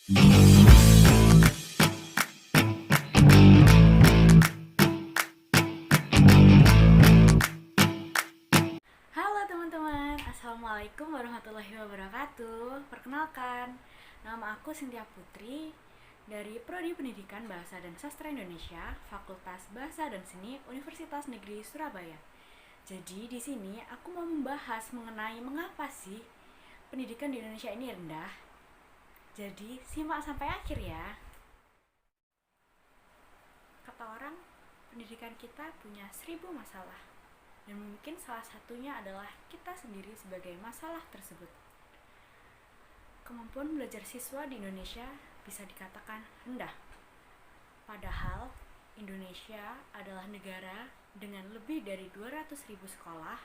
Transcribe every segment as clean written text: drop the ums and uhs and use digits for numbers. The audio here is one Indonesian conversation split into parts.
Halo teman-teman, Assalamualaikum warahmatullahi wabarakatuh. Perkenalkan, nama aku Cynthia Putri dari Prodi Pendidikan Bahasa dan Sastra Indonesia, Fakultas Bahasa dan Seni Universitas Negeri Surabaya. Jadi di sini aku mau membahas mengenai mengapa sih pendidikan di Indonesia ini rendah. Jadi simak sampai akhir ya. Kata orang, pendidikan kita punya 1000 masalah. Dan mungkin salah satunya adalah kita sendiri sebagai masalah tersebut. Kemampuan belajar siswa di Indonesia bisa dikatakan rendah. Padahal Indonesia adalah negara dengan lebih dari 200.000 sekolah.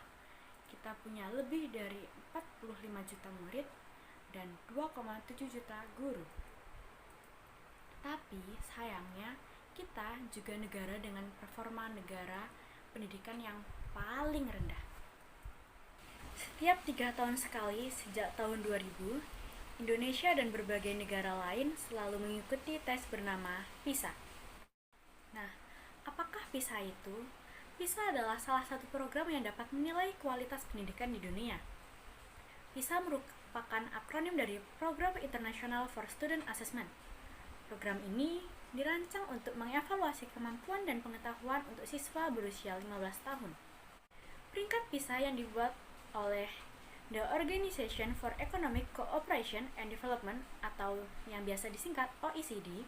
Kita punya lebih dari 45 juta murid dan 2,7 juta guru. Tapi sayangnya kita juga negara dengan performa negara pendidikan yang paling rendah. Setiap 3 tahun sekali sejak tahun 2000, Indonesia dan berbagai negara lain selalu mengikuti tes bernama PISA. Nah, apakah PISA itu? PISA adalah salah satu program yang dapat menilai kualitas pendidikan di dunia. PISA merupakan akronim dari Program International for Student Assessment. Program ini dirancang untuk mengevaluasi kemampuan dan pengetahuan untuk siswa berusia 15 tahun. Peringkat PISA yang dibuat oleh The Organization for Economic Cooperation and Development atau yang biasa disingkat OECD,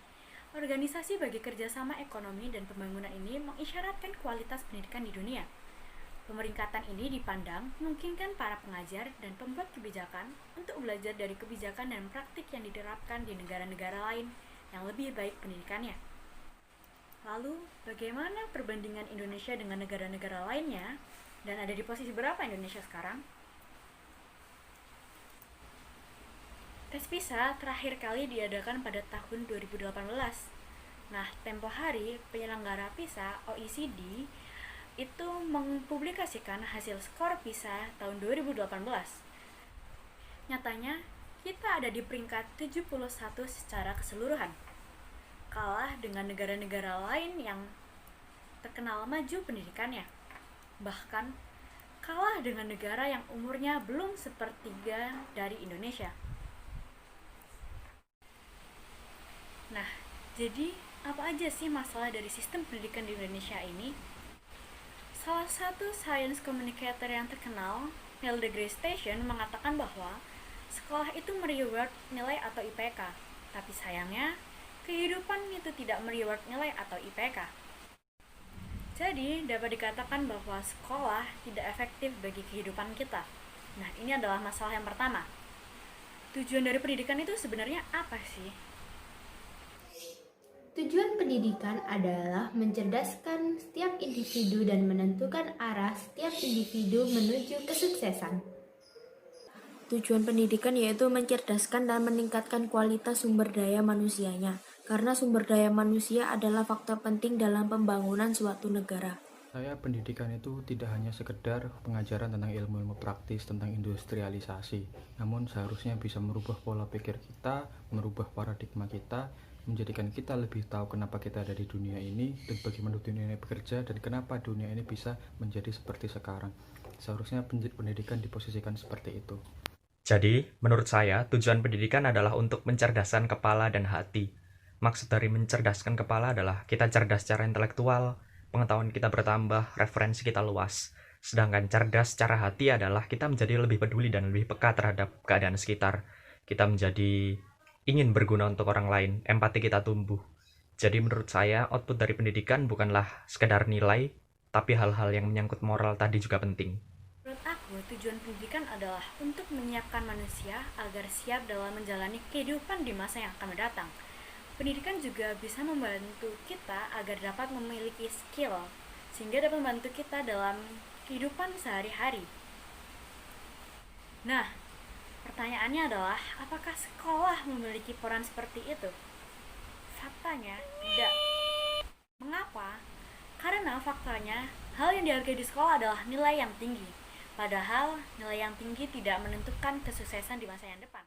organisasi bagi kerjasama ekonomi dan pembangunan ini mengisyaratkan kualitas pendidikan di dunia. Pemeringkatan ini dipandang memungkinkan para pengajar dan pembuat kebijakan untuk belajar dari kebijakan dan praktik yang diterapkan di negara-negara lain yang lebih baik pendidikannya. Lalu, bagaimana perbandingan Indonesia dengan negara-negara lainnya? Dan ada di posisi berapa Indonesia sekarang? Tes PISA terakhir kali diadakan pada tahun 2018. Nah, tempo hari penyelenggara PISA OECD itu mempublikasikan hasil skor PISA tahun 2018. Nyatanya, kita ada di peringkat 71 secara keseluruhan, kalah dengan negara-negara lain yang terkenal maju pendidikannya. Bahkan kalah dengan negara yang umurnya belum sepertiga dari Indonesia. Nah, jadi apa aja sih masalah dari sistem pendidikan di Indonesia ini? Salah satu science communicator yang terkenal, Neil deGrasse Tyson, mengatakan bahwa sekolah itu mereward nilai atau IPK, tapi sayangnya kehidupan itu tidak mereward nilai atau IPK. Jadi, dapat dikatakan bahwa sekolah tidak efektif bagi kehidupan kita. Nah, ini adalah masalah yang pertama. Tujuan dari pendidikan itu sebenarnya apa sih? Tujuan pendidikan adalah mencerdaskan setiap individu dan menentukan arah setiap individu menuju kesuksesan. Tujuan pendidikan yaitu mencerdaskan dan meningkatkan kualitas sumber daya manusianya, karena sumber daya manusia adalah faktor penting dalam pembangunan suatu negara. Pendidikan itu tidak hanya sekedar pengajaran tentang ilmu-ilmu praktis tentang industrialisasi, namun seharusnya bisa merubah pola pikir kita, merubah paradigma kita, menjadikan kita lebih tahu kenapa kita ada di dunia ini dan bagaimana dunia ini bekerja dan kenapa dunia ini bisa menjadi seperti sekarang. Seharusnya pendidikan diposisikan seperti itu. Jadi, menurut saya, tujuan pendidikan adalah untuk mencerdaskan kepala dan hati. Maksud dari mencerdaskan kepala adalah kita cerdas secara intelektual, pengetahuan kita bertambah, referensi kita luas. Sedangkan cerdas secara hati adalah kita menjadi lebih peduli dan lebih peka terhadap keadaan sekitar. Kita menjadi ingin berguna untuk orang lain, empati kita tumbuh. Jadi menurut saya, output dari pendidikan bukanlah sekedar nilai, tapi hal-hal yang menyangkut moral tadi juga penting. Menurut aku, tujuan pendidikan adalah untuk menyiapkan manusia agar siap dalam menjalani kehidupan di masa yang akan mendatang. Pendidikan juga bisa membantu kita agar dapat memiliki skill, sehingga dapat membantu kita dalam kehidupan sehari-hari. Nah, pertanyaannya adalah, apakah sekolah memiliki peran seperti itu? Faktanya, tidak. Mengapa? Karena faktanya, hal yang dihargai di sekolah adalah nilai yang tinggi. Padahal, nilai yang tinggi tidak menentukan kesuksesan di masa yang depan.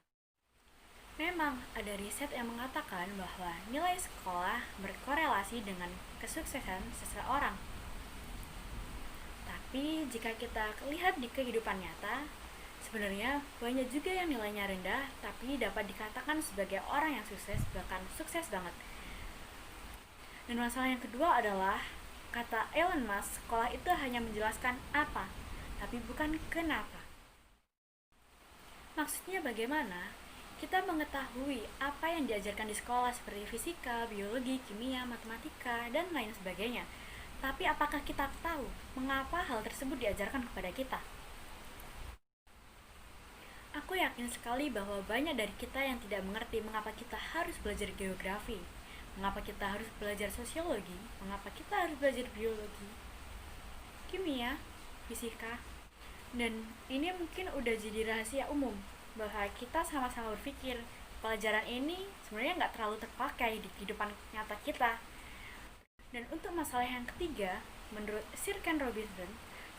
Memang ada riset yang mengatakan bahwa nilai sekolah berkorelasi dengan kesuksesan seseorang. Tapi jika kita lihat di kehidupan nyata, sebenarnya banyak juga yang nilainya rendah tapi dapat dikatakan sebagai orang yang sukses, bahkan sukses banget. Dan masalah yang kedua adalah, kata Elon Musk, sekolah itu hanya menjelaskan apa, tapi bukan kenapa. Maksudnya bagaimana? Kita mengetahui apa yang diajarkan di sekolah seperti fisika, biologi, kimia, matematika, dan lain sebagainya. Tapi apakah kita tahu mengapa hal tersebut diajarkan kepada kita? Aku yakin sekali bahwa banyak dari kita yang tidak mengerti mengapa kita harus belajar geografi, mengapa kita harus belajar sosiologi, mengapa kita harus belajar biologi, kimia, fisika. Dan ini mungkin udah jadi rahasia umum bahwa kita sama-sama berpikir pelajaran ini sebenarnya nggak terlalu terpakai di kehidupan nyata kita. Dan untuk masalah yang ketiga, menurut Sir Ken Robinson,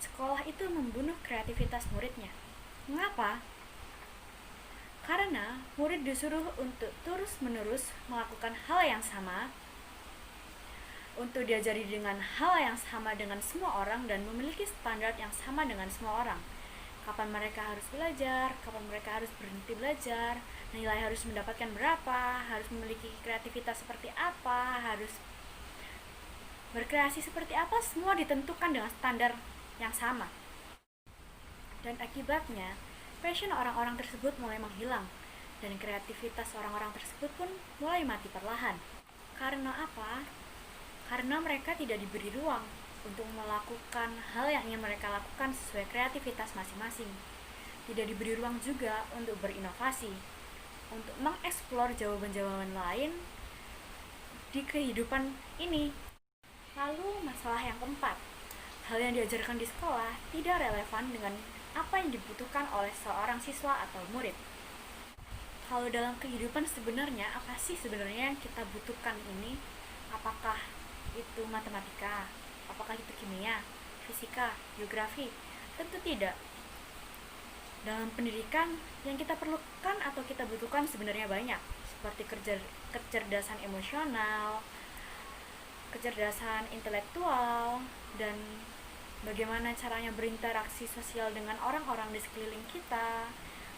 sekolah itu membunuh kreativitas muridnya. Mengapa? Karena murid disuruh untuk terus-menerus melakukan hal yang sama, untuk diajari dengan hal yang sama dengan semua orang dan memiliki standar yang sama dengan semua orang. Kapan mereka harus belajar, kapan mereka harus berhenti belajar, nilai harus mendapatkan berapa, harus memiliki kreativitas seperti apa, harus berkreasi seperti apa, semua ditentukan dengan standar yang sama. Dan akibatnya, passion orang-orang tersebut mulai menghilang, dan kreativitas orang-orang tersebut pun mulai mati perlahan. Karena apa? Karena mereka tidak diberi ruang untuk melakukan hal yang ingin mereka lakukan sesuai kreativitas masing-masing. Tidak diberi ruang juga untuk berinovasi, untuk mengeksplor jawaban-jawaban lain di kehidupan ini. Lalu masalah yang keempat, hal yang diajarkan di sekolah tidak relevan dengan apa yang dibutuhkan oleh seorang siswa atau murid. Kalau dalam kehidupan sebenarnya, apa sih sebenarnya yang kita butuhkan ini? Apakah itu matematika? Apakah itu kimia, fisika, geografi? Tentu tidak. Dalam pendidikan, yang kita perlukan atau kita butuhkan sebenarnya banyak, seperti kecerdasan emosional, kecerdasan intelektual, dan bagaimana caranya berinteraksi sosial dengan orang-orang di sekeliling kita,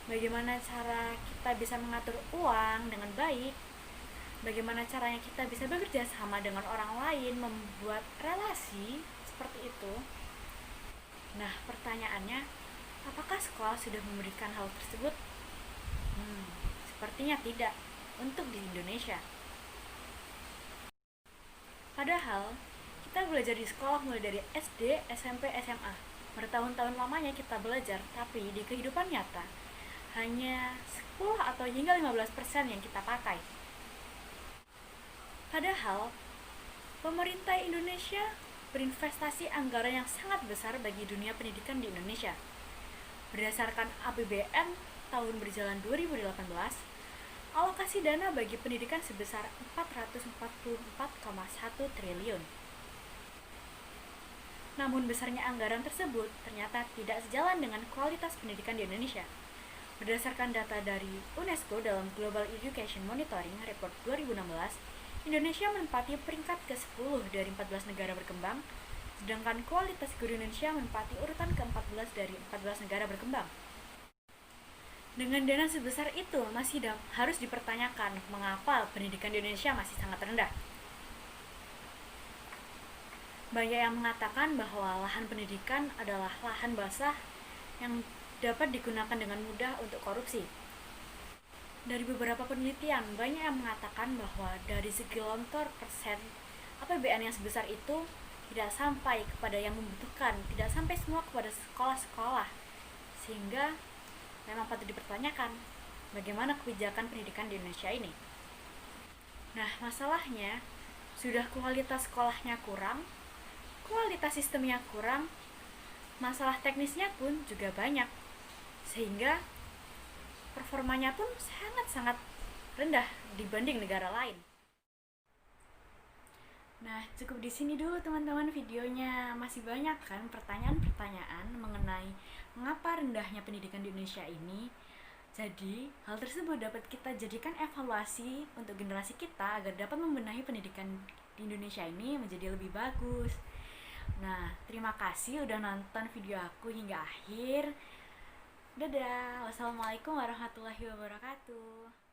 bagaimana cara kita bisa mengatur uang dengan baik, bagaimana caranya kita bisa bekerja sama dengan orang lain, membuat relasi seperti itu. Nah, pertanyaannya, apakah sekolah sudah memberikan hal tersebut? Sepertinya tidak, untuk di Indonesia. Padahal, kita belajar di sekolah mulai dari SD, SMP, SMA. Bertahun-tahun lamanya kita belajar, tapi di kehidupan nyata, hanya 10 atau hingga 15% yang kita pakai. Padahal, pemerintah Indonesia berinvestasi anggaran yang sangat besar bagi dunia pendidikan di Indonesia. Berdasarkan APBN tahun berjalan 2018, alokasi dana bagi pendidikan sebesar 444,1 triliun. Namun besarnya anggaran tersebut ternyata tidak sejalan dengan kualitas pendidikan di Indonesia. Berdasarkan data dari UNESCO dalam Global Education Monitoring Report 2016, Indonesia menempati peringkat ke-10 dari 14 negara berkembang, sedangkan kualitas guru Indonesia menempati urutan ke-14 dari 14 negara berkembang. Dengan dana sebesar itu, masih harus dipertanyakan mengapa pendidikan di Indonesia masih sangat rendah. Banyak yang mengatakan bahwa lahan pendidikan adalah lahan basah yang dapat digunakan dengan mudah untuk korupsi. Dari beberapa penelitian, banyak yang mengatakan bahwa dari segelontor persen APBN yang sebesar itu tidak sampai kepada yang membutuhkan, tidak sampai semua kepada sekolah-sekolah. Sehingga memang patut dipertanyakan bagaimana kebijakan pendidikan di Indonesia ini. Nah, masalahnya sudah kualitas sekolahnya kurang, kualitas sistemnya kurang, masalah teknisnya pun juga banyak, sehingga performanya pun sangat-sangat rendah dibanding negara lain. Nah, cukup di sini dulu teman-teman videonya. Masih banyak kan pertanyaan-pertanyaan mengenai mengapa rendahnya pendidikan di Indonesia ini. Jadi, hal tersebut dapat kita jadikan evaluasi untuk generasi kita agar dapat membenahi pendidikan di Indonesia ini menjadi lebih bagus. Nah, terima kasih udah nonton video aku hingga akhir. Dadah, wassalamualaikum warahmatullahi wabarakatuh.